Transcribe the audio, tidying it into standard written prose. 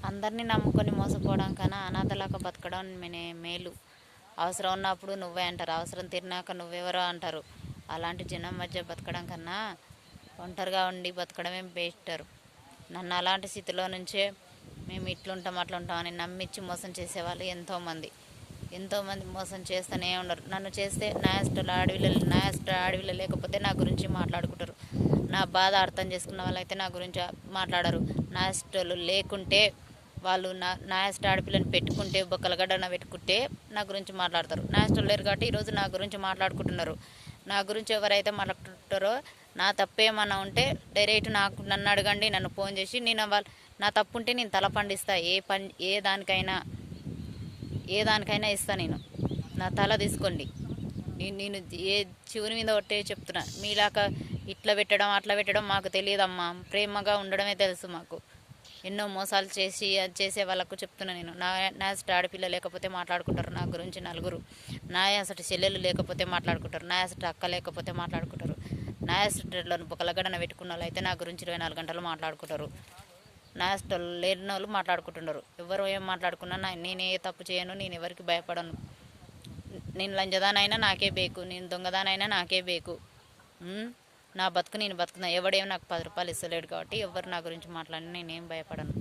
అందరినీ నమ్ముకొని మోసపోవడం కన్నా అనాథలాగా బతకడం మేలు. అవసరం ఉన్నప్పుడు నువ్వే అంటారు, అవసరం తీరినాక నువ్వెవరో అంటారు. అలాంటి జనం మధ్య బతకడం కన్నా ఒంటరిగా ఉండి బతకడమే బెటర్. నన్ను అలాంటి స్థితిలో నుంచే మేము ఇట్లుంటాం అట్లుంటాం అని నమ్మించి మోసం చేసేవాళ్ళు ఎంతోమంది మోసం చేస్తూనే ఉండరు. నన్ను చేస్తే నా ఇష్టం అడవిలో లేకపోతే నా గురించి మాట్లాడుకుంటారు. నా బాధ అర్థం చేసుకున్న వాళ్ళైతే నా గురించి మాట్లాడరు. నా ఇష్టాలు లేకుంటే వాళ్ళు నా ఇష్ట ఆడపిల్లని పెట్టుకుంటే బొక్కలగడ్డన పెట్టుకుంటే నా గురించి మాట్లాడతారు. నా ఇష్టం లేరు కాబట్టి ఈరోజు నా గురించి మాట్లాడుకుంటున్నారు. నా గురించి ఎవరైతే మాట్లాడుకుంటారో నా తప్పేమన్నా ఉంటే డైరెక్ట్ నన్ను అడగండి, నన్ను ఫోన్ చేసి నా తప్పు ఉంటే నేను తల పండిస్తా. ఏ దానికైనా ఇస్తా. నేను నా తల తీసుకోండి. నేను ఏ చివరి మీద ఒట్టే చెప్తున్నా. మీలాగా ఇట్లా పెట్టడం అట్లా పెట్టడం మాకు తెలియదమ్మా. ప్రేమగా ఉండడమే తెలుసు మాకు. ఎన్నో మోసాలు చేసే వాళ్ళకు చెప్తున్నా నేను. నా ఆడపిల్ల లేకపోతే మాట్లాడుకుంటారు నా గురించి నలుగురు. నా అసలు చెల్లెలు లేకపోతే మాట్లాడుకుంటారు. నా అసలు అక్క లేకపోతే మాట్లాడుకుంటారు. నా అసలు బొక్కలగడన పెట్టుకున్న వాళ్ళు అయితే నా గురించి 24 గంటలు మాట్లాడుకుంటారు. నా ఇష్టం లేని వాళ్ళు మాట్లాడుకుంటున్నారు. ఎవరు ఏం మాట్లాడుకున్నా నేను ఏ తప్పు చేయను. నేను ఎవరికి భయపడను. నేను లంజదానైనా నాకే బేకు, నేను దొంగదానైనా నాకే బేకు. నా బతుకు నేను బతుకున్నా. ఎవడేమో నాకు 10 రూపాయలు ఇస్తలేడు కాబట్టి ఎవరు నా గురించి మాట్లాడినా నేనేం భయపడను.